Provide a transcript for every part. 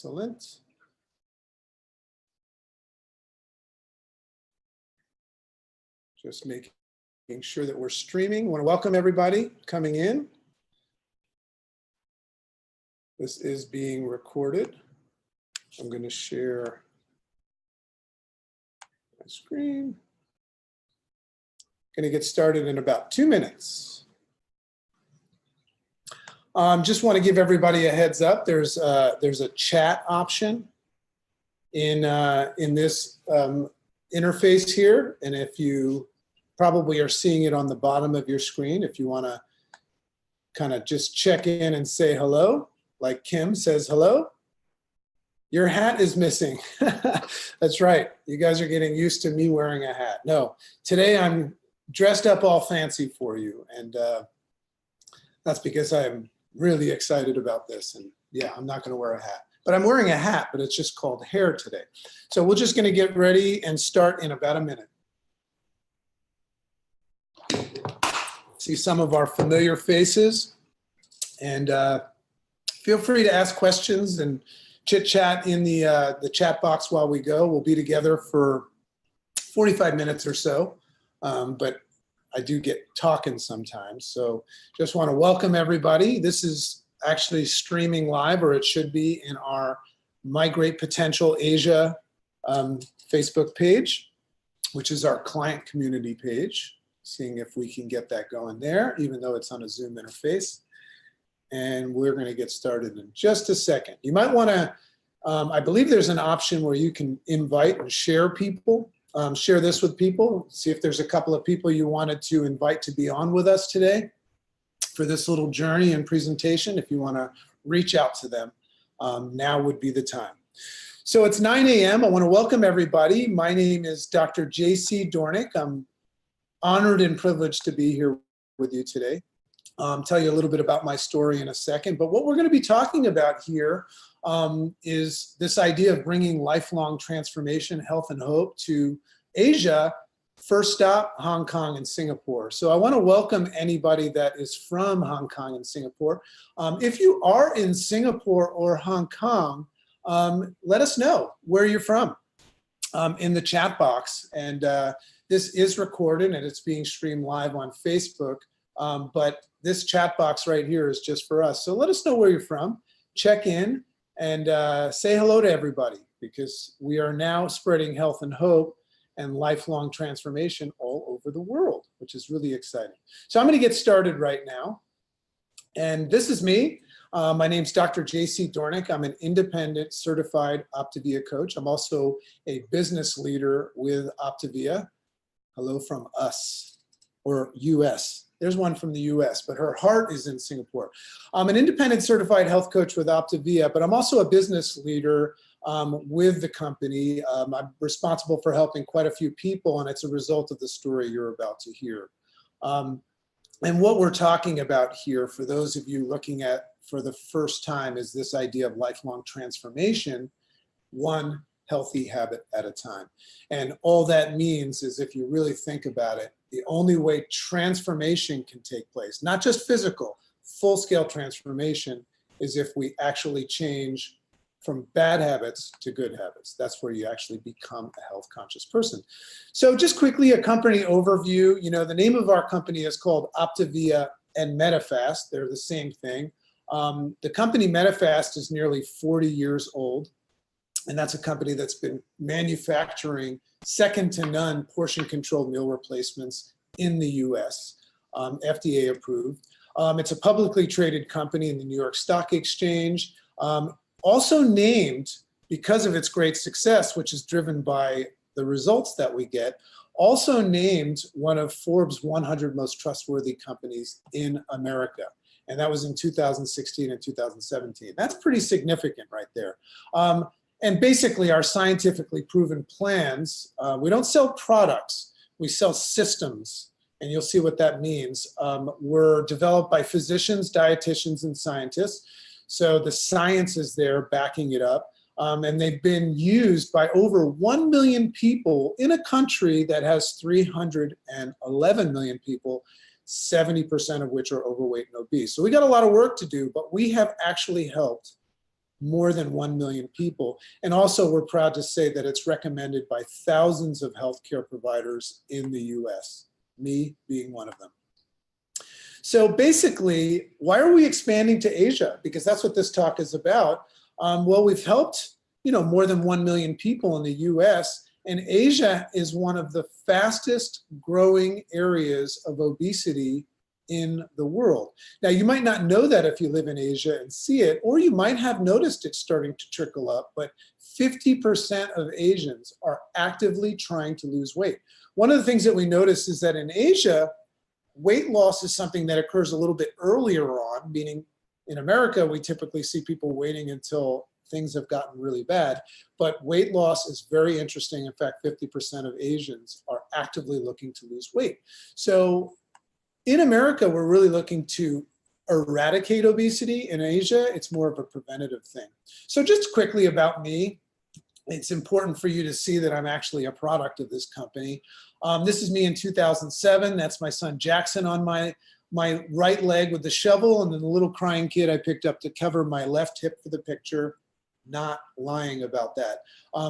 Excellent. Just making sure that we're streaming. I want to welcome everybody coming in. This is being recorded. I'm going to share my screen. Going to get started in about 2 minutes. Just want to give everybody a heads up. There's a chat option in this interface here, and if you probably are seeing it on the bottom of your screen, if you want to kind of just check in and say hello, like Kim says hello. Your hat is missing. That's right. You guys are getting used to me wearing a hat. No, today I'm dressed up all fancy for you, and that's because I'm really excited about this. And yeah, I'm not going to wear a hat, but I'm wearing a hat, but it's just called hair today. So we're just going to get ready and start in about a minute. See some of our familiar faces, and feel free to ask questions and chit chat in the chat box while we go. We'll be together for 45 minutes or so, but I do get talking sometimes. So just want to welcome everybody. This is actually streaming live, or it should be, in our Migrate Potential Asia Facebook page, which is our client community page. Seeing if we can get that going there, even though it's on a Zoom interface. And we're going to get started in just a second. You might want to, I believe there's an option where you can invite and share people, share this with people. See if there's a couple of people you wanted to invite to be on with us today for this little journey and presentation. If you want to reach out to them, now would be the time. So it's 9 a.m. I want to welcome everybody. My name is Dr. J.C. Dornick. I'm honored and privileged to be here with you today. Tell you a little bit about my story in a second, but what we're going to be talking about here is this idea of bringing lifelong transformation, health, and hope to Asia. First stop, Hong Kong and Singapore. So I want to welcome anybody that is from Hong Kong and Singapore. If you are in Singapore or Hong Kong, let us know where you're from in the chat box. And this is recorded and it's being streamed live on Facebook, but this chat box right here is just for us. So let us know where you're from, check in, and say hello to everybody, because we are now spreading health and hope and lifelong transformation all over the world, which is really exciting. So I'm going to get started right now. And this is me. My name's Dr. J.C. Dornick. I'm an independent certified Optavia coach. I'm also a business leader with Optavia. Hello from us, or US. There's one from the US, but her heart is in Singapore. I'm an independent certified health coach with Optavia, but I'm also a business leader with the company. I'm responsible for helping quite a few people, and it's a result of the story you're about to hear. And what we're talking about here, for those of you looking at for the first time, is this idea of lifelong transformation, one healthy habit at a time. And all that means is, if you really think about it, the only way transformation can take place, not just physical, full-scale transformation, is if we actually change from bad habits to good habits. That's where you actually become a health-conscious person. So just quickly, a company overview. You know, the name of our company is called Optavia and Medifast. They're the same thing. The company Medifast is nearly 40 years old. And that's a company that's been manufacturing second to none portion-controlled meal replacements in the US, FDA approved. It's a publicly traded company in the New York Stock Exchange, also named, because of its great success, which is driven by the results that we get, also named one of Forbes 100 most trustworthy companies in America. And that was in 2016 and 2017. That's pretty significant right there. And basically, our scientifically proven plans, we don't sell products, we sell systems, and you'll see what that means, were developed by physicians, dietitians, and scientists. So the science is there backing it up, and they've been used by over 1 million people in a country that has 311 million people, 70% of which are overweight and obese. So we got a lot of work to do, but we have actually helped more than 1 million people. And also we're proud to say that it's recommended by thousands of healthcare providers in the US, me being one of them. So basically, why are we expanding to Asia? Because that's what this talk is about. Well, we've helped, more than 1 million people in the US, and Asia is one of the fastest growing areas of obesity in the world. Now, you might not know that if you live in Asia and see it, or you might have noticed it starting to trickle up, but 50% of Asians are actively trying to lose weight. One of the things that we notice is that in Asia, weight loss is something that occurs a little bit earlier on, meaning in America, we typically see people waiting until things have gotten really bad. But weight loss is very interesting. In fact, 50% of Asians are actively looking to lose weight. So in America, we're really looking to eradicate obesity. In Asia, it's more of a preventative thing. So just quickly about me, it's important for you to see that I'm actually a product of this company. This is me in 2007. That's my son Jackson on my right leg with the shovel, and then the little crying kid I picked up to cover my left hip for the picture. Not lying about that.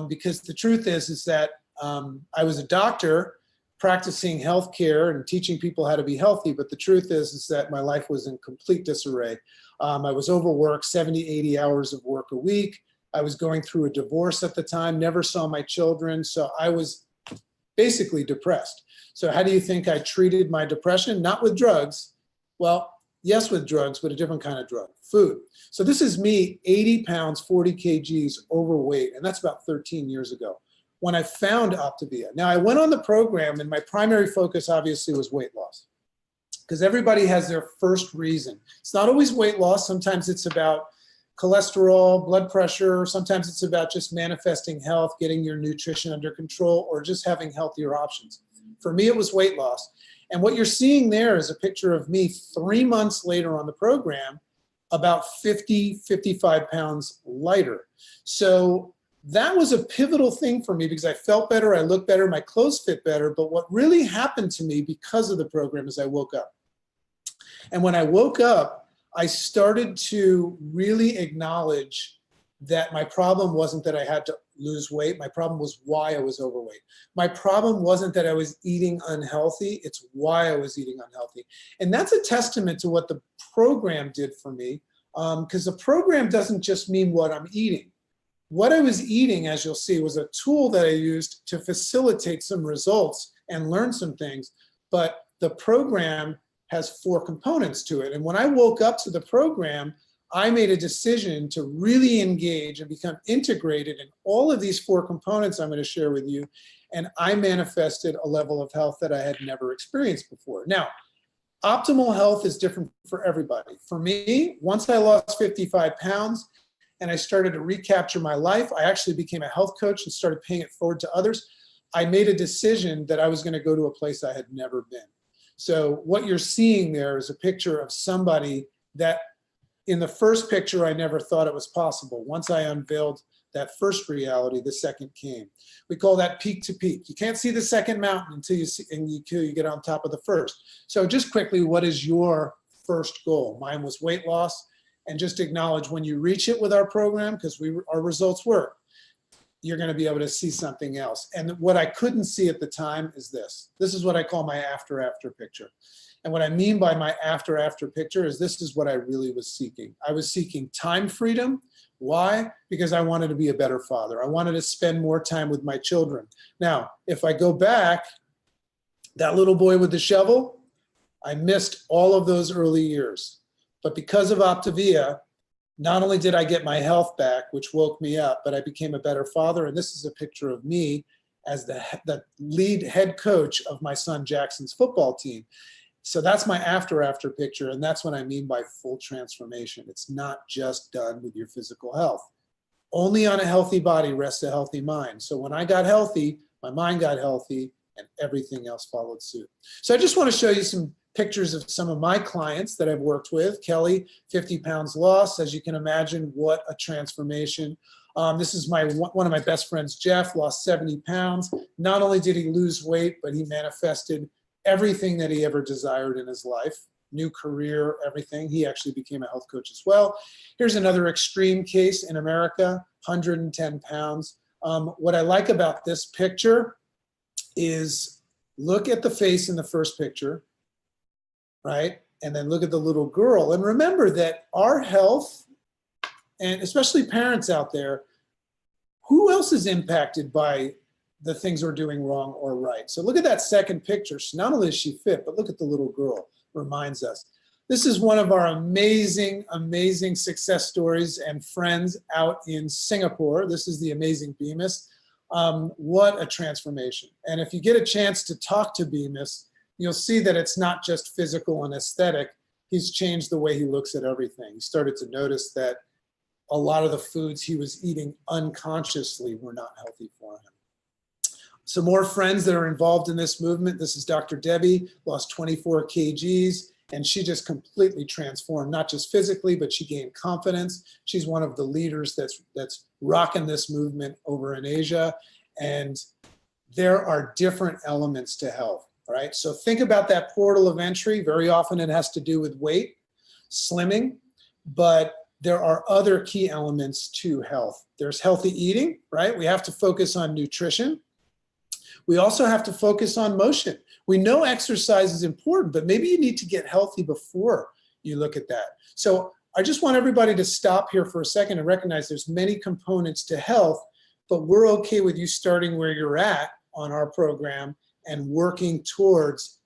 Because the truth is that I was a doctor practicing healthcare and teaching people how to be healthy, but the truth is that my life was in complete disarray. I was overworked, 70, 80 hours of work a week. I was going through a divorce at the time, never saw my children, so I was basically depressed. So how do you think I treated my depression? Not with drugs. Well, yes, with drugs, but a different kind of drug, food. So this is me, 80 pounds, 40 kgs overweight, and that's about 13 years ago when I found Optavia. Now, I went on the program, and my primary focus obviously was weight loss, because everybody has their first reason. It's not always weight loss. Sometimes it's about cholesterol, blood pressure. Sometimes it's about just manifesting health, getting your nutrition under control, or just having healthier options. For me, it was weight loss. And what you're seeing there is a picture of me 3 months later on the program, about 50, 55 pounds lighter. So that was a pivotal thing for me because I felt better, I looked better, my clothes fit better. But what really happened to me because of the program is I woke up. And when I woke up, I started to really acknowledge that my problem wasn't that I had to lose weight. My problem was why I was overweight. My problem wasn't that I was eating unhealthy. It's why I was eating unhealthy. And that's a testament to what the program did for me, because the program doesn't just mean what I'm eating. What I was eating, as you'll see, was a tool that I used to facilitate some results and learn some things. But the program has 4 components to it. And when I woke up to the program, I made a decision to really engage and become integrated in all of these 4 components I'm going to share with you. And I manifested a level of health that I had never experienced before. Now, optimal health is different for everybody. For me, once I lost 55 pounds and I started to recapture my life, I actually became a health coach and started paying it forward to others. I made a decision that I was going to go to a place I had never been. So what you're seeing there is a picture of somebody that in the first picture, I never thought it was possible. Once I unveiled that first reality, the second came. We call that peak to peak. You can't see the second mountain until you get on top of the first. So just quickly, what is your first goal? Mine was weight loss. And just acknowledge when you reach it with our program, because our results work, you're going to be able to see something else. And what I couldn't see at the time is this. This is what I call my after picture. And what I mean by my after picture is this is what I really was seeking. I was seeking time freedom. Why? Because I wanted to be a better father. I wanted to spend more time with my children. Now, if I go back, that little boy with the shovel, I missed all of those early years. But because of Optavia, not only did I get my health back, which woke me up, but I became a better father. And this is a picture of me as the lead head coach of my son Jackson's football team. So that's my after picture. And that's what I mean by full transformation. It's not just done with your physical health. Only on a healthy body rests a healthy mind. So when I got healthy, my mind got healthy and everything else followed suit. So I just want to show you some pictures of some of my clients that I've worked with. Kelly, 50 pounds lost. As you can imagine, what a transformation. This is one of my best friends, Jeff, lost 70 pounds. Not only did he lose weight, but he manifested everything that he ever desired in his life. new career, everything. He actually became a health coach as well. Here's another extreme case in America, 110 pounds. What I like about this picture is look at the face in the first picture, right? And then look at the little girl. And remember that our health, and especially parents out there, who else is impacted by the things we're doing wrong or right? So look at that second picture. So not only is she fit, but look at the little girl, reminds us. This is one of our amazing, amazing success stories and friends out in Singapore. This is the amazing Bemis. What a transformation. And if you get a chance to talk to Bemis, you'll see that it's not just physical and aesthetic. He's changed the way he looks at everything. He started to notice that a lot of the foods he was eating unconsciously were not healthy for him. Some more friends that are involved in this movement. This is Dr. Debbie, lost 24 kgs, and she just completely transformed, not just physically, but she gained confidence. She's one of the leaders that's rocking this movement over in Asia. And there are different elements to health, right? So think about that portal of entry. Very often it has to do with weight, slimming, but there are other key elements to health. There's healthy eating, right? We have to focus on nutrition. We also have to focus on motion. We know exercise is important, but maybe you need to get healthy before you look at that. So I just want everybody to stop here for a second and recognize there's many components to health, but we're okay with you starting where you're at on our program and working towards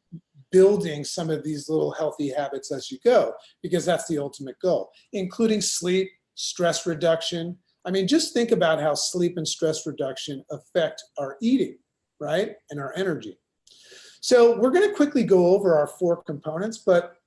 building some of these little healthy habits as you go, because that's the ultimate goal, including sleep, stress reduction. I mean, just think about how sleep and stress reduction affect our eating, right? And our energy. So we're going to quickly go over our 4 components, but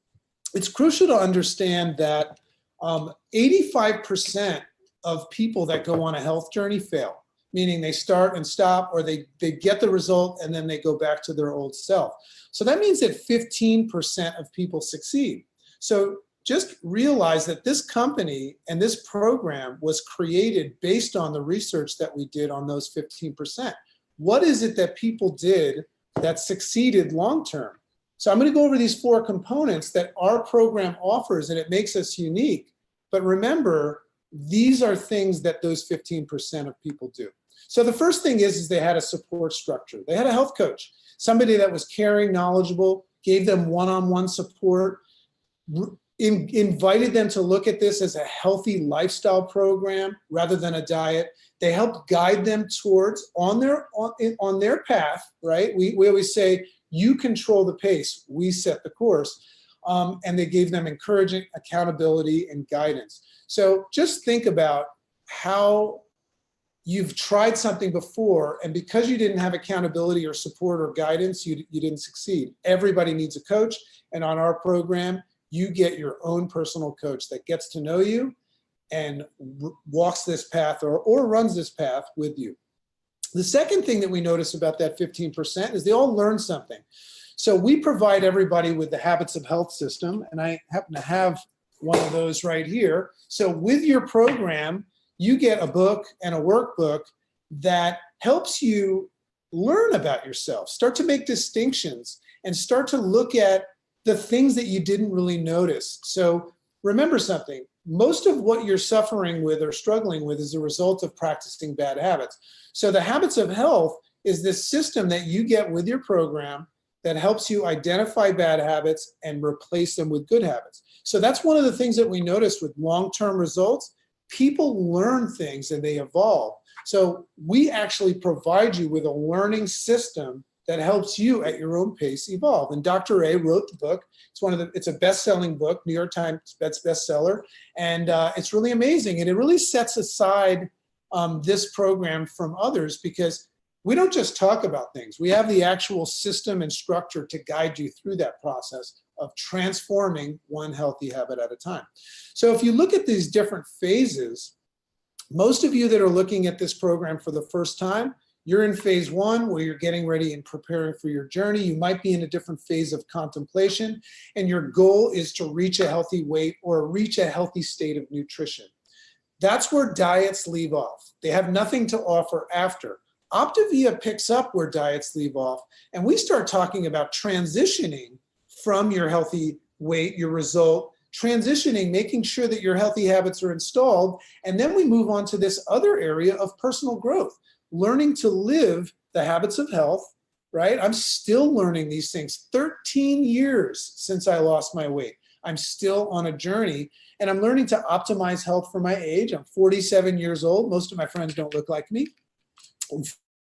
it's crucial to understand that 85% of people that go on a health journey fail, meaning they start and stop, or they get the result and then they go back to their old self. So that means that 15% of people succeed. So just realize that this company and this program was created based on the research that we did on those 15%. What is it that people did that succeeded long-term? So I'm going to go over these 4 components that our program offers, and it makes us unique. But remember, these are things that those 15% of people do. So the first thing is they had a support structure. They had a health coach, somebody that was caring, knowledgeable, gave them one-on-one support, invited them to look at this as a healthy lifestyle program rather than a diet. They helped guide them towards on their path, right? We always say, you control the pace, we set the course. And they gave them encouraging accountability and guidance. So just think about how you've tried something before, and because you didn't have accountability or support or guidance, you didn't succeed. Everybody needs a coach, and on our program, you get your own personal coach that gets to know you and walks this path or runs this path with you. The second thing that we notice about that 15% is they all learn something. So we provide everybody with the Habits of Health system, and I happen to have one of those right here. So with your program, you get a book and a workbook that helps you learn about yourself, start to make distinctions, and start to look at the things that you didn't really notice. So remember something, most of what you're suffering with or struggling with is a result of practicing bad habits. So the Habits of Health is this system that you get with your program that helps you identify bad habits and replace them with good habits. So that's one of the things that we notice with long-term results. People learn things and they evolve. So we actually provide you with a learning system that helps you at your own pace evolve. And Dr. A wrote the book. It's a best-selling book, New York Times bestseller, and it's really amazing. And it really sets aside this program from others because we don't just talk about things. We have the actual system and structure to guide you through that process of transforming one healthy habit at a time. So if you look at these different phases, most of you that are looking at this program for the first time, you're in phase 1 where you're getting ready and preparing for your journey. You might be in a different phase of contemplation, and your goal is to reach a healthy weight or reach a healthy state of nutrition. That's where diets leave off. They have nothing to offer after. Optavia picks up where diets leave off, and we start talking about transitioning from your healthy weight, your result, transitioning, making sure that your healthy habits are installed. And then we move on to this other area of personal growth, learning to live the habits of health, right? I'm still learning these things. 13 years since I lost my weight. I'm still on a journey, and I'm learning to optimize health for my age. I'm 47 years old. Most of my friends don't look like me,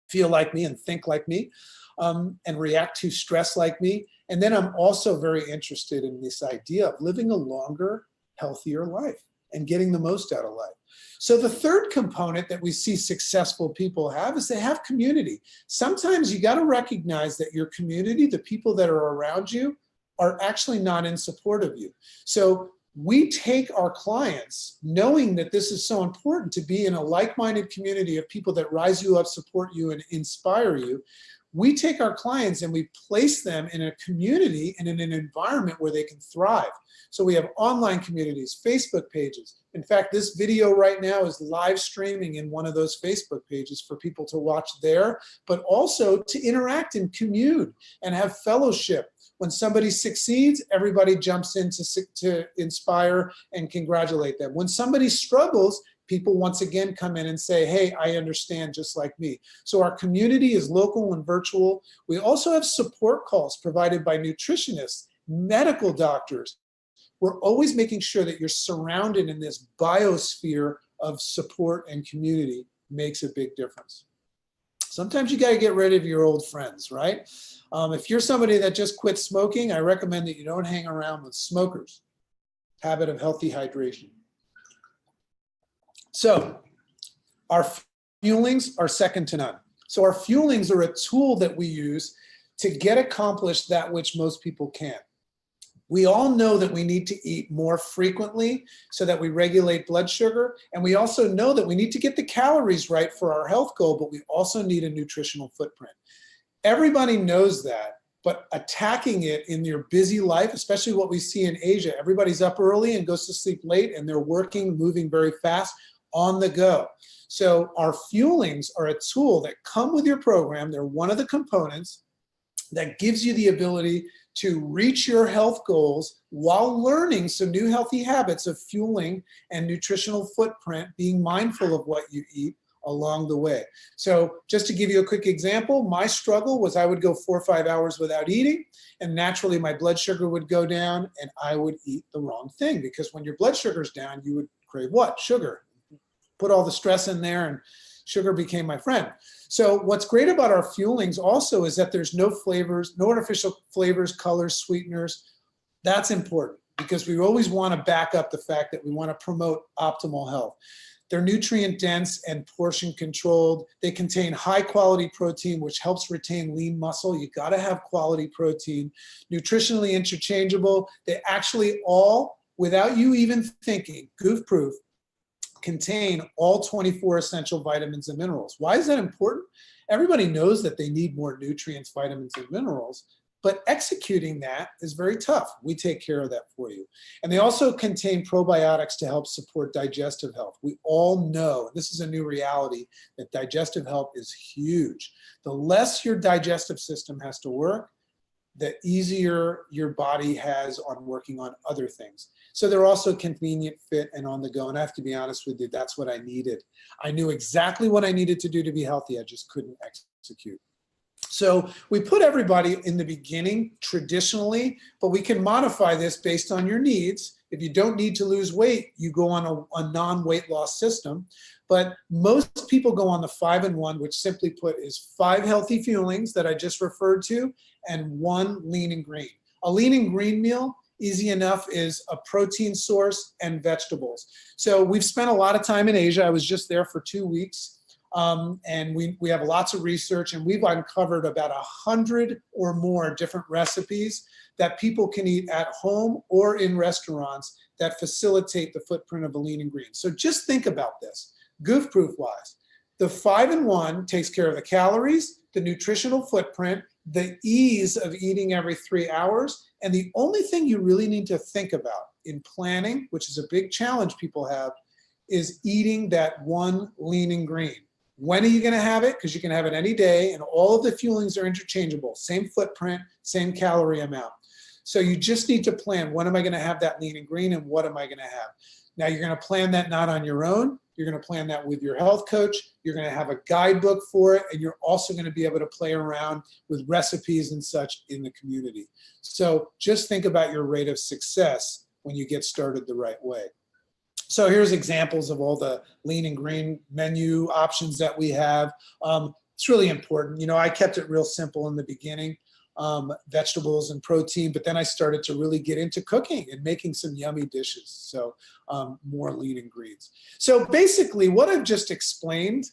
feel like me, and think like me, and react to stress like me. And then I'm also very interested in this idea of living a longer, healthier life and getting the most out of life. So the third component that we see successful people have is they have community. Sometimes you got to recognize that your community, the people that are around you, are actually not in support of you. So we take our clients, knowing that this is so important to be in a like-minded community of people that rise you up, support you, and inspire you. We take our clients and we place them in a community and in an environment where they can thrive. So we have online communities, Facebook pages. In fact, this video right now is live streaming in one of those Facebook pages for people to watch there, but also to interact and commune and have fellowship. When somebody succeeds, everybody jumps in to inspire and congratulate them. When somebody struggles, people once again come in and say, hey, I understand just like me. So our community is local and virtual. We also have support calls provided by nutritionists, medical doctors. We're always making sure that you're surrounded in this biosphere of support and community. Makes a big difference. Sometimes you got to get rid of your old friends, right? If you're somebody that just quit smoking, I recommend that you don't hang around with smokers. Habit of healthy hydration. So our fuelings are second to none. So our fuelings are a tool that we use to get accomplished that which most people can't. We all know that we need to eat more frequently so that we regulate blood sugar. And we also know that we need to get the calories right for our health goal, but we also need a nutritional footprint. Everybody knows that, but attacking it in your busy life, especially what we see in Asia, everybody's up early and goes to sleep late, and they're working, moving very fast, on the go. So our fuelings are a tool that come with your program. They're one of the components that gives you the ability to reach your health goals while learning some new healthy habits of fueling and nutritional footprint, being mindful of what you eat along the way. So just to give you a quick example, my struggle was I would go 4 or 5 hours without eating, and naturally my blood sugar would go down and I would eat the wrong thing, because when your blood sugar's down, you would crave what? Sugar. Put all the stress in there and sugar became my friend. So what's great about our fuelings also is that there's no flavors, no artificial flavors, colors, sweeteners. That's important because we always want to back up the fact that we want to promote optimal health. They're nutrient dense and portion controlled. They contain high quality protein, which helps retain lean muscle. You got to have quality protein. Nutritionally interchangeable. They actually all, without you even thinking, goof proof, contain all 24 essential vitamins and minerals. Why is that important? Everybody knows that they need more nutrients, vitamins, and minerals, but executing that is very tough. We take care of that for you. And they also contain probiotics to help support digestive health. We all know, and this is a new reality, that digestive health is huge. The less your digestive system has to work, the easier your body has on working on other things. So they're also convenient, fit, and on the go. And I have to be honest with you, that's what I needed. I knew exactly what I needed to do to be healthy. I just couldn't execute. So we put everybody in the beginning traditionally, but we can modify this based on your needs. If you don't need to lose weight, you go on a non-weight loss system. But most people go on the 5-in-1, which simply put is 5 healthy fuelings that I just referred to and 1 lean and green. A lean and green meal, easy enough, is a protein source and vegetables. So we've spent a lot of time in Asia. I was just there for 2 weeks. And we have lots of research, and we've uncovered about 100 or more different recipes that people can eat at home or in restaurants that facilitate the footprint of a lean and green. So just think about this, goof proof wise. The 5-in-1 takes care of the calories, the nutritional footprint, the ease of eating every 3 hours, and the only thing you really need to think about in planning, which is a big challenge people have, is eating that 1 lean and green. When are you going to have it? Because you can have it any day, and all of the fuelings are interchangeable. Same footprint, same calorie amount. So you just need to plan, when am I going to have that lean and green, and what am I going to have? Now you're going to plan that not on your own. You're going to plan that with your health coach. You're going to have a guidebook for it, and you're also going to be able to play around with recipes and such in the community. So just think about your rate of success when you get started the right way. So here's examples of all the lean and green menu options that we have. It's really important. You know, I kept it real simple in the beginning. Vegetables and protein, but then I started to really get into cooking and making some yummy dishes. So more lean and greens. So basically what I've just explained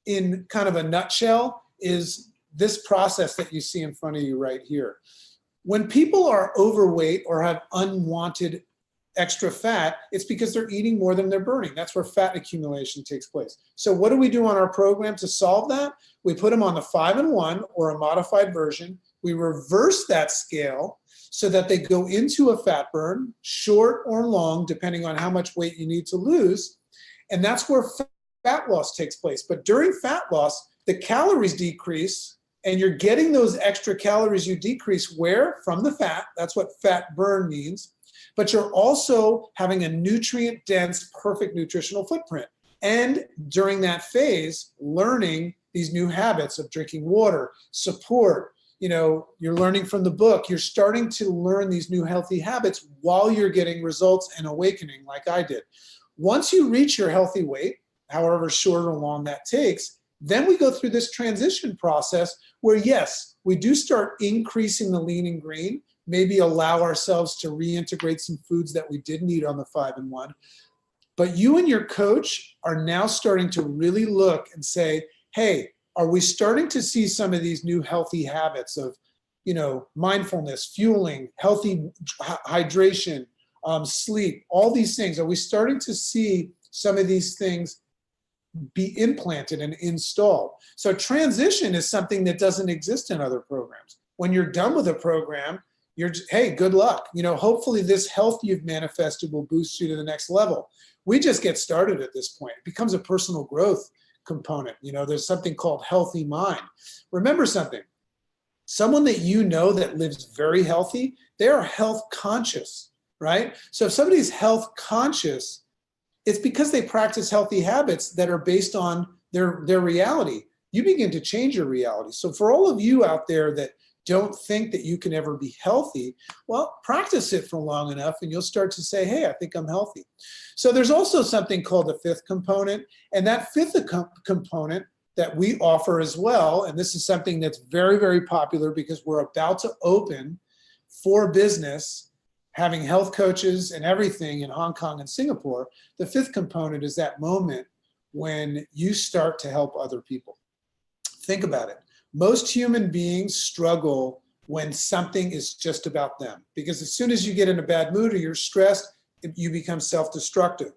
in kind of a nutshell is this process that you see in front of you right here. When people are overweight or have unwanted extra fat, it's because they're eating more than they're burning. That's where fat accumulation takes place. So what do we do on our program to solve that? We put them on the 5-in-1 or a modified version. We reverse that scale so that they go into a fat burn, short or long, depending on how much weight you need to lose. And that's where fat loss takes place. But during fat loss, the calories decrease, and you're getting those extra calories you decrease where? From the fat. That's what fat burn means. But you're also having a nutrient-dense, perfect nutritional footprint. And during that phase, learning these new habits of drinking water, support, you know, you're learning from the book. You're starting to learn these new healthy habits while you're getting results and awakening like I did. Once you reach your healthy weight, however short or long that takes, then we go through this transition process where, yes, we do start increasing the lean and green, maybe allow ourselves to reintegrate some foods that we didn't eat on the 5-in-1. But you and your coach are now starting to really look and say, hey, are we starting to see some of these new healthy habits of, you know, mindfulness, fueling, healthy hydration, sleep, all these things? Are we starting to see some of these things be implanted and installed? So transition is something that doesn't exist in other programs. When you're done with a program, you're just, hey, good luck. You know, hopefully this health you've manifested will boost you to the next level. We just get started at this point. It becomes a personal growth component. You know, there's something called healthy mind. Remember something, someone that you know that lives very healthy, they are health conscious, right? So if somebody's health conscious, it's because they practice healthy habits that are based on their reality. You begin to change your reality. So for all of you out there that don't think that you can ever be healthy, well, practice it for long enough and you'll start to say, hey, I think I'm healthy. So there's also something called the fifth component, and that fifth component that we offer as well, and this is something that's very, very popular because we're about to open for business, having health coaches and everything in Hong Kong and Singapore. The fifth component is that moment when you start to help other people. Think about it. Most human beings struggle when something is just about them, because as soon as you get in a bad mood or you're stressed, you become self-destructive.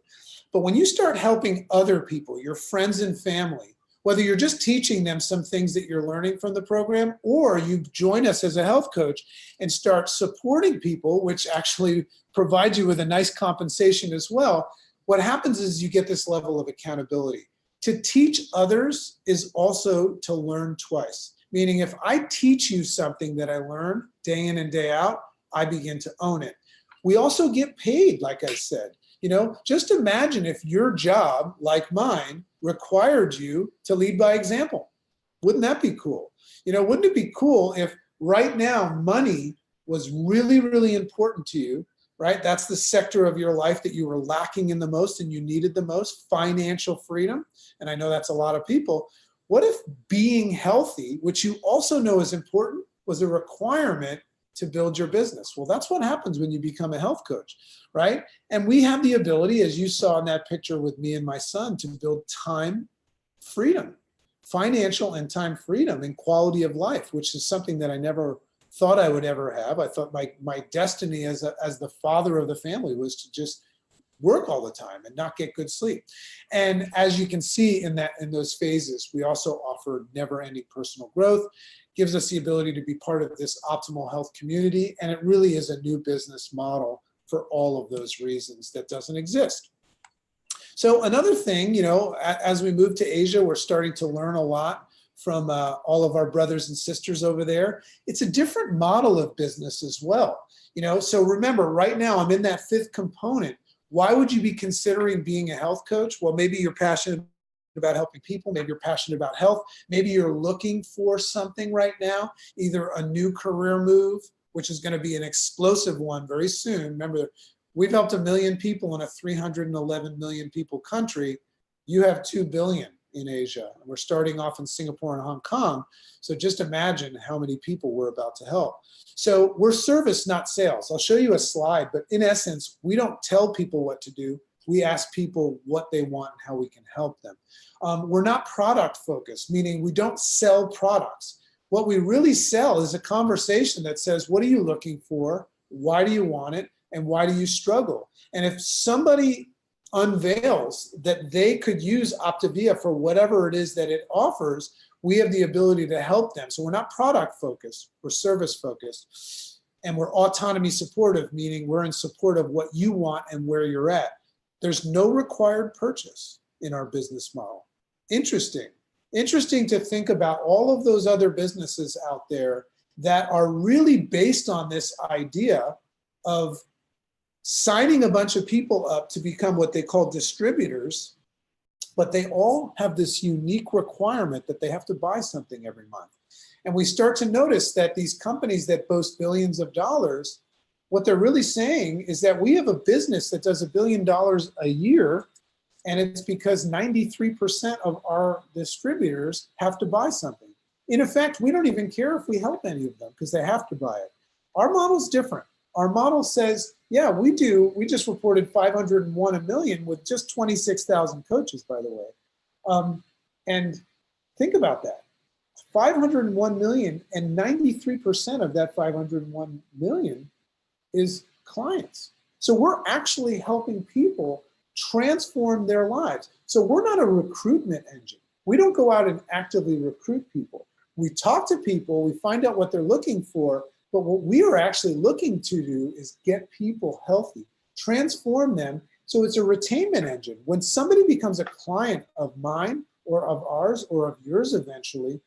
But when you start helping other people, your friends and family, whether you're just teaching them some things that you're learning from the program, or you join us as a health coach and start supporting people, which actually provides you with a nice compensation as well, what happens is you get this level of accountability. To teach others is also to learn twice. Meaning if I teach you something that I learn day in and day out, I begin to own it. We also get paid, like I said. You know, just imagine if your job, like mine, required you to lead by example. Wouldn't that be cool? You know, wouldn't it be cool if right now money was really, really important to you, right? That's the sector of your life that you were lacking in the most and you needed the most, financial freedom. And I know that's a lot of people. What if being healthy, which you also know is important, was a requirement to build your business? Well, that's what happens when you become a health coach, right? And we have the ability, as you saw in that picture with me and my son, to build time freedom, financial and time freedom and quality of life, which is something that I never thought I would ever have. I thought my destiny as the father of the family was to just work all the time and not get good sleep. And as you can see in those phases, we also offer never-ending personal growth, gives us the ability to be part of this optimal health community, and it really is a new business model for all of those reasons that doesn't exist. So another thing, you know, as we move to Asia, we're starting to learn a lot from all of our brothers and sisters over there. It's a different model of business as well. You know, so remember, right now I'm in that fifth component. Why would you be considering being a health coach? Well, maybe you're passionate about helping people. Maybe you're passionate about health. Maybe you're looking for something right now, either a new career move, which is going to be an explosive one very soon. Remember, we've helped 1 million people in a 311 million people country. You have 2 billion in Asia. We're starting off in Singapore and Hong Kong. So just imagine how many people we're about to help. So we're service, not sales. I'll show you a slide, but in essence, we don't tell people what to do. We ask people what they want and how we can help them. We're not product focused, meaning we don't sell products. What we really sell is a conversation that says, what are you looking for? Why do you want it? And why do you struggle? And if somebody unveils that they could use Optavia for whatever it is that it offers, we have the ability to help them. So we're not product focused, we're service focused. And we're autonomy supportive, meaning we're in support of what you want and where you're at. There's no required purchase in our business model. Interesting to think about all of those other businesses out there that are really based on this idea of signing a bunch of people up to become what they call distributors, but they all have this unique requirement that they have to buy something every month. And we start to notice that these companies that boast billions of dollars, what they're really saying is that we have a business that does $1 billion a year, and it's because 93% of our distributors have to buy something. In effect, we don't even care if we help any of them because they have to buy it. Our model's different. Our model says, yeah, we do. We just reported 501 a million with just 26,000 coaches, by the way. And think about that. 501 million, and 93% of that 501 million is clients. So we're actually helping people transform their lives. So we're not a recruitment engine. We don't go out and actively recruit people. We talk to people, we find out what they're looking for, but what we are actually looking to do is get people healthy, transform them. So it's a retainment engine. When somebody becomes a client of mine or of ours or of yours eventually,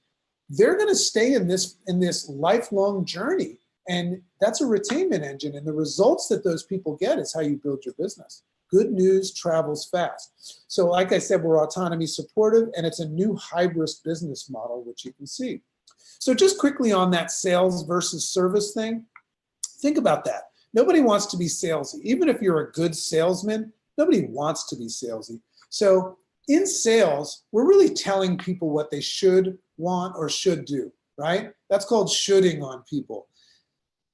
they're going to stay in this lifelong journey. And that's a retainment engine. And the results that those people get is how you build your business. Good news travels fast. So like I said, we're autonomy supportive, and it's a new hybrid business model, which you can see. So just quickly on that sales versus service thing, think about that. Nobody wants to be salesy. Even if you're a good salesman, nobody wants to be salesy. So in sales, we're really telling people what they should want or should do, right? That's called shoulding on people.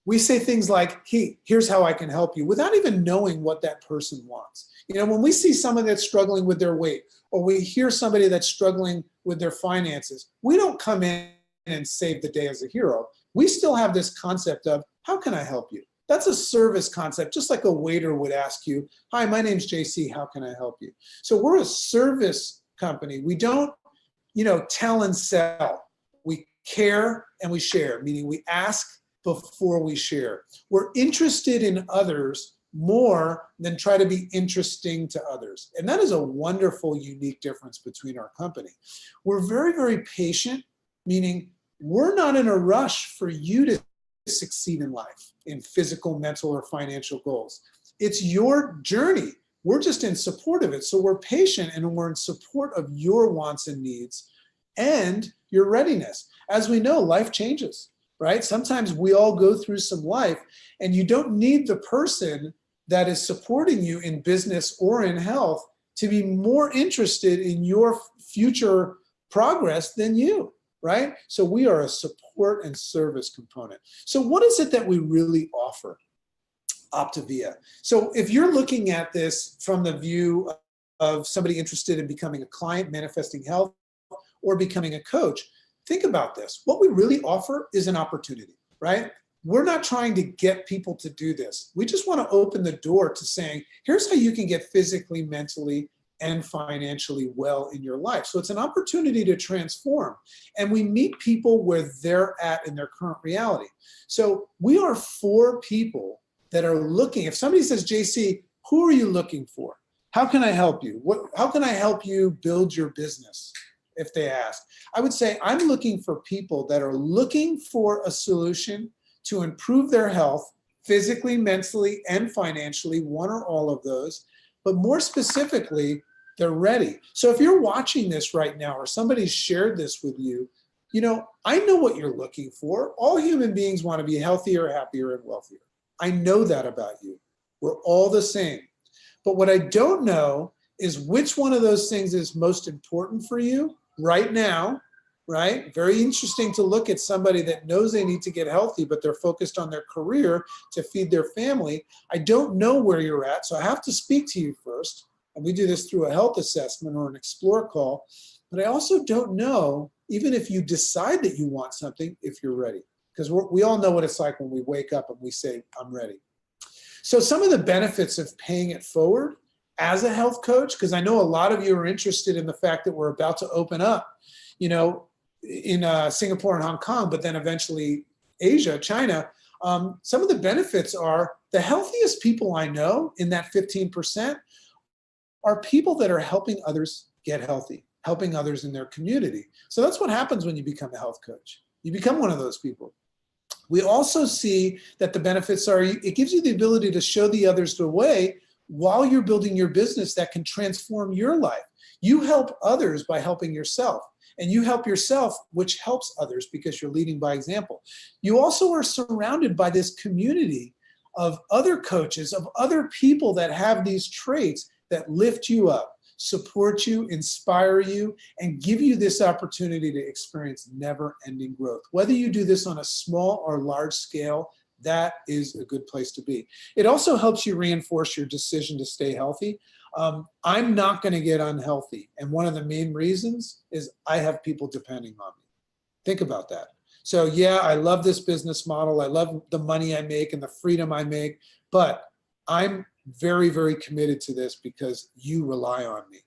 We say things like, hey, here's how I can help you, without even knowing what that person wants. You know, when we see someone that's struggling with their weight, or we hear somebody that's struggling with their finances, we don't come in and save the day as a hero. We still have this concept of, how can I help you? That's a service concept, just like a waiter would ask you, hi, my name's JC, how can I help you? So we're a service company. We don't, tell and sell. We care and we share, meaning we ask before we share. We're interested in others more than try to be interesting to others. And that is a wonderful, unique difference between our company. We're very, very patient, meaning we're not in a rush for you to succeed in life, in physical, mental, or financial goals. It's your journey. We're just in support of it. So we're patient, and we're in support of your wants and needs and your readiness. As we know, life changes, right? Sometimes we all go through some life, and you don't need the person that is supporting you in business or in health to be more interested in your future progress than you. Right? So we are a support and service component. So what is it that we really offer? Optavia. So if you're looking at this from the view of somebody interested in becoming a client, manifesting health, or becoming a coach, think about this. What we really offer is an opportunity, right? We're not trying to get people to do this. We just want to open the door to saying, here's how you can get physically, mentally, and financially well in your life. So it's an opportunity to transform. And we meet people where they're at in their current reality. So we are for people that are looking. If somebody says, JC, who are you looking for? How can I help you? How can I help you build your business? if they ask. I would say I'm looking for people that are looking for a solution to improve their health physically, mentally, and financially, one or all of those, but more specifically, they're ready. So if you're watching this right now or somebody's shared this with you, you know, I know what you're looking for. All human beings want to be healthier, happier, and wealthier. I know that about you. We're all the same. But what I don't know is which one of those things is most important for you right now, right? Very interesting to look at somebody that knows they need to get healthy, but they're focused on their career to feed their family. I don't know where you're at, so I have to speak to you first. And we do this through a health assessment or an explore call. But I also don't know, even if you decide that you want something, if you're ready. Because we all know what it's like when we wake up and we say, I'm ready. So some of the benefits of paying it forward as a health coach, because I know a lot of you are interested in the fact that we're about to open up, you know, in Singapore and Hong Kong, but then eventually Asia, China. Some of the benefits are the healthiest people I know in that 15% are people that are helping others get healthy, helping others in their community. So that's what happens when you become a health coach. You become one of those people. We also see that the benefits are, it gives you the ability to show the others the way while you're building your business that can transform your life. You help others by helping yourself. And you help yourself, which helps others because you're leading by example. You also are surrounded by this community of other coaches, of other people that have these traits that lift you up, support you, inspire you, and give you this opportunity to experience never-ending growth. Whether you do this on a small or large scale, that is a good place to be. It also helps you reinforce your decision to stay healthy. I'm not going to get unhealthy. And one of the main reasons is I have people depending on me. Think about that. So yeah, I love this business model. I love the money I make and the freedom I make, but I'm very, very committed to this because you rely on me.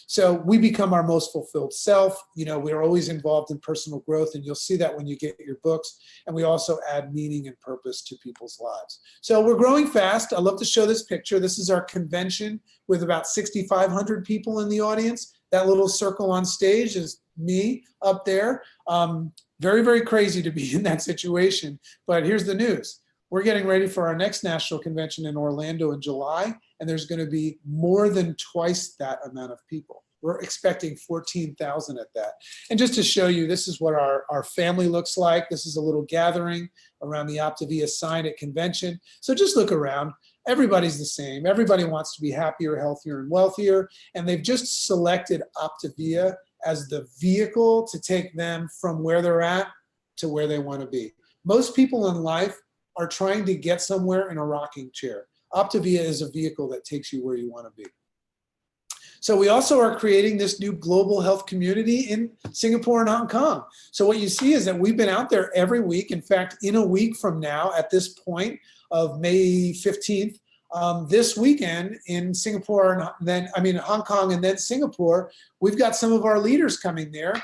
So we become our most fulfilled self. You know, we're always involved in personal growth, and you'll see that when you get your books. And we also add meaning and purpose to people's lives. So we're growing fast. I love to show this picture. This is our convention with about 6,500 people in the audience. That little circle on stage is me up there. Very, very crazy to be in that situation. But here's the news. We're getting ready for our next national convention in Orlando in July, and there's going to be more than twice that amount of people. We're expecting 14,000 at that. And just to show you, this is what our family looks like. This is a little gathering around the Optavia sign at convention. So just look around. Everybody's the same. Everybody wants to be happier, healthier, and wealthier. And they've just selected Optavia as the vehicle to take them from where they're at to where they want to be. Most people in life are trying to get somewhere in a rocking chair. Optavia is a vehicle that takes you where you want to be. So we also are creating this new global health community in Singapore and Hong Kong. So what you see is that we've been out there every week. In fact, in a week from now, at this point of May 15th, this weekend in Singapore and then, Hong Kong and then Singapore, we've got some of our leaders coming there,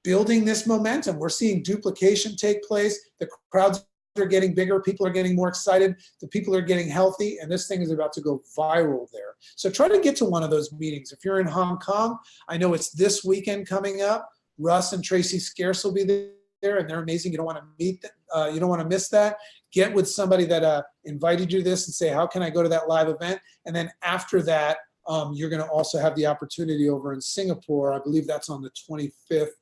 building this momentum. We're seeing duplication take place. The crowds are getting bigger, people are getting more excited, the people are getting healthy, and this thing is about to go viral there. So try to get to one of those meetings. If you're in Hong Kong, I know it's this weekend coming up. Russ and Tracy Scarce will be there, and they're amazing. You don't want to meet them, you don't want to miss that. Get with somebody that invited you to this and say, how can I go to that live event? And then after that, you're going to also have the opportunity over in Singapore. I believe that's on the 25th.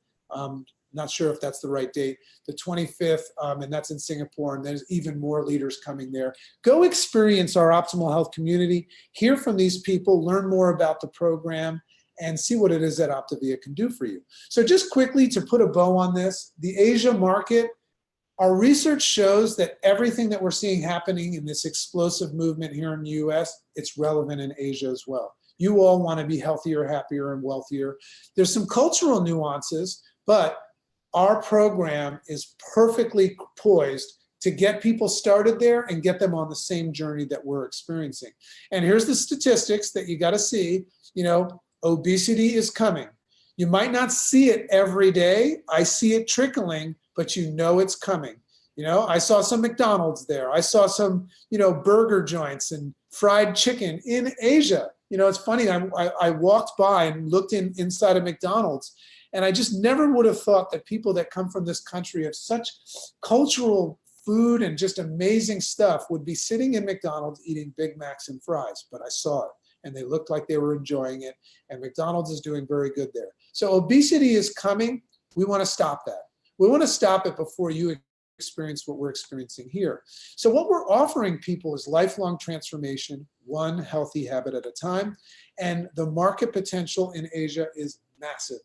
Not sure if that's the right date, the 25th, and that's in Singapore, and there's even more leaders coming there. Go experience our Optimal Health community, hear from these people, learn more about the program, and see what it is that Optavia can do for you. So just quickly to put a bow on this, the Asia market, our research shows that everything that we're seeing happening in this explosive movement here in the US, it's relevant in Asia as well. You all want to be healthier, happier, and wealthier. There's some cultural nuances, but our program is perfectly poised to get people started there and get them on the same journey that we're experiencing. And here's the statistics that you got to see. You know, obesity is coming. You might not see it every day. I see it trickling, but you know it's coming. You know, I saw some McDonald's there. I saw some, burger joints and fried chicken in Asia. You know, it's funny. I walked by and looked inside of McDonald's, And I just never would have thought that people that come from this country have such cultural food and just amazing stuff would be sitting in McDonald's eating Big Macs and fries. But I saw it, and they looked like they were enjoying it, and McDonald's is doing very good there. So obesity is coming. We want to stop that. We want to stop it before you experience what we're experiencing here. So what we're offering people is lifelong transformation, one healthy habit at a time, and the market potential in Asia is massive.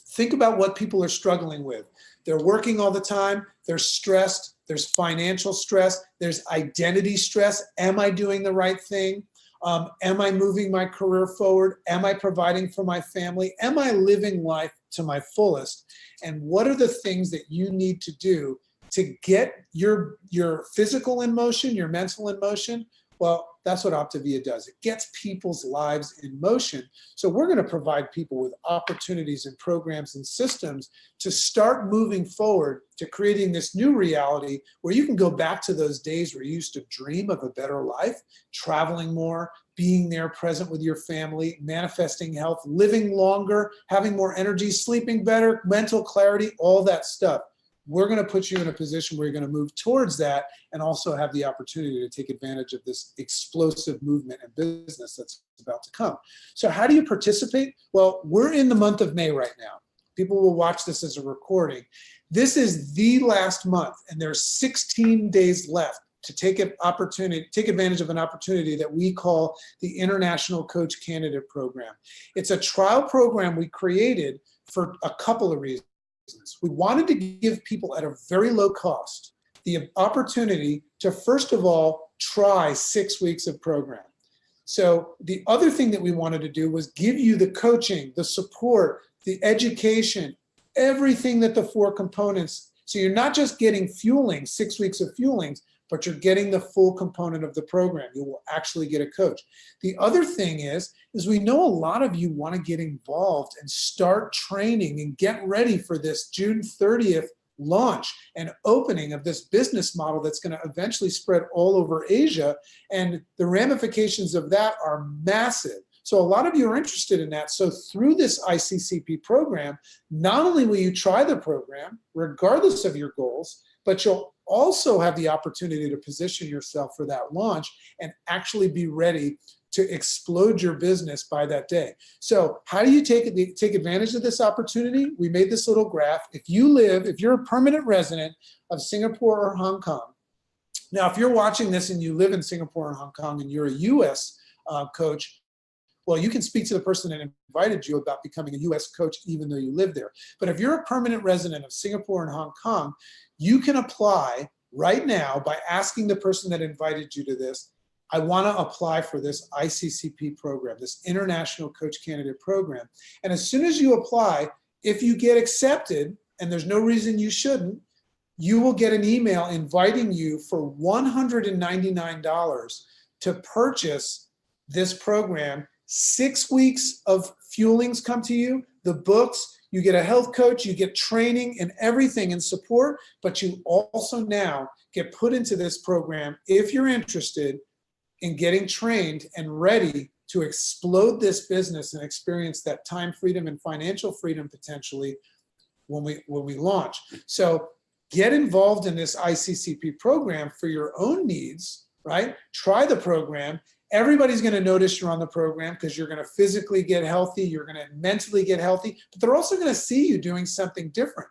Think about what people are struggling with. They're working all the time, they're stressed, there's financial stress, there's identity stress. Am I doing the right thing? Am I moving my career forward? Am I providing for my family? Am I living life to my fullest? And what are the things that you need to do to get your physical in motion, your mental in motion? Well, that's what Optavia does. It gets people's lives in motion. So we're going to provide people with opportunities and programs and systems to start moving forward to creating this new reality where you can go back to those days where you used to dream of a better life, traveling more, being there present with your family, manifesting health, living longer, having more energy, sleeping better, mental clarity, all that stuff. We're going to put you in a position where you're going to move towards that and also have the opportunity to take advantage of this explosive movement and business that's about to come. So how do you participate? Well, we're in the month of May right now. People will watch this as a recording. This is the last month, and there's 16 days left to take advantage of an opportunity that we call the International Coach Candidate Program. It's a trial program we created for a couple of reasons. We wanted to give people at a very low cost the opportunity to, first of all, try 6 weeks of program. So the other thing that we wanted to do was give you the coaching, the support, the education, everything that the 4 components. So you're not just getting fueling, 6 weeks of fuelings, but you're getting the full component of the program. You will actually get a coach. The other thing is we know a lot of you want to get involved and start training and get ready for this June 30th launch and opening of this business model that's going to eventually spread all over Asia. And the ramifications of that are massive. So a lot of you are interested in that. So through this ICCP program, not only will you try the program, regardless of your goals, but you'll also have the opportunity to position yourself for that launch and actually be ready to explode your business by that day. So how do you take advantage of this opportunity? We made this little graph. If you're a permanent resident of Singapore or Hong Kong, now if you're watching this and you live in Singapore or Hong Kong and you're a US coach, well, you can speak to the person that invited you about becoming a US coach even though you live there. But if you're a permanent resident of Singapore and Hong Kong, you can apply right now by asking the person that invited you to this, I want to apply for this ICCP program, this International Coach Candidate Program. And as soon as you apply, if you get accepted, and there's no reason you shouldn't, you will get an email inviting you for $199 to purchase this program. 6 weeks of fuelings come to you, the books, you get a health coach, you get training and everything and support, but you also now get put into this program if you're interested in getting trained and ready to explode this business and experience that time freedom and financial freedom potentially when we launch. So get involved in this ICCP program for your own needs, right? Try the program. Everybody's going to notice you're on the program because you're going to physically get healthy, you're going to mentally get healthy, but they're also going to see you doing something different.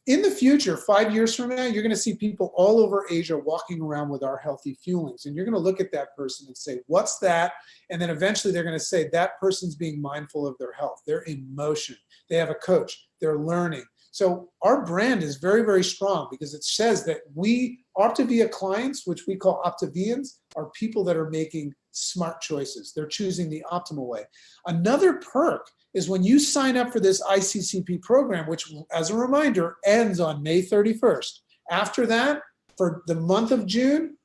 In the future, 5 years from now, you're going to see people all over Asia walking around with our healthy fuelings. And you're going to look at that person and say, what's that? And then eventually they're going to say, that person's being mindful of their health. They're in motion. They have a coach. They're learning. So our brand is very, very strong because it says that Optavia clients, which we call Optavians, are people that are making smart choices. They're choosing the optimal way. Another perk is when you sign up for this ICCP program, which, as a reminder, ends on May 31st. After that, for the month of June,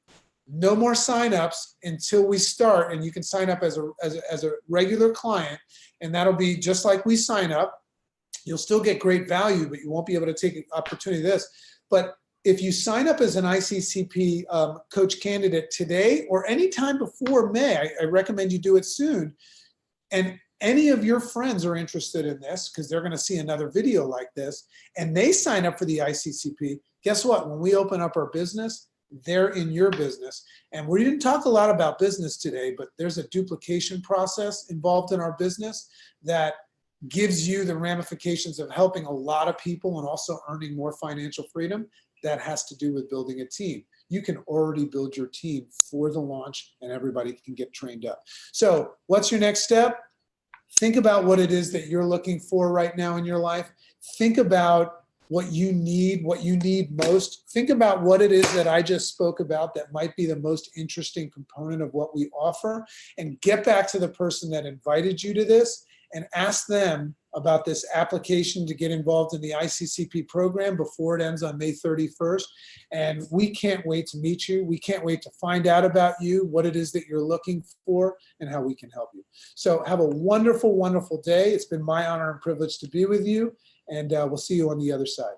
no more signups until we start, and you can sign up as a regular client, and that'll be just like we sign up. You'll still get great value, but you won't be able to take an opportunity of this. But if you sign up as an ICCP coach candidate today or anytime before May, I recommend you do it soon. And any of your friends are interested in this because they're going to see another video like this and they sign up for the ICCP, guess what? When we open up our business, they're in your business. And we didn't talk a lot about business today, but there's a duplication process involved in our business that gives you the ramifications of helping a lot of people and also earning more financial freedom. That has to do with building a team. You can already build your team for the launch and everybody can get trained up. So what's your next step? Think about what it is that you're looking for right now in your life. Think about what you need most. Think about what it is that I just spoke about that might be the most interesting component of what we offer, and get back to the person that invited you to this and ask them about this application to get involved in the ICCP program before it ends on May 31st. And we can't wait to meet you. We can't wait to find out about you, what it is that you're looking for, and how we can help you. So have a wonderful, wonderful day. It's been my honor and privilege to be with you, and we'll see you on the other side.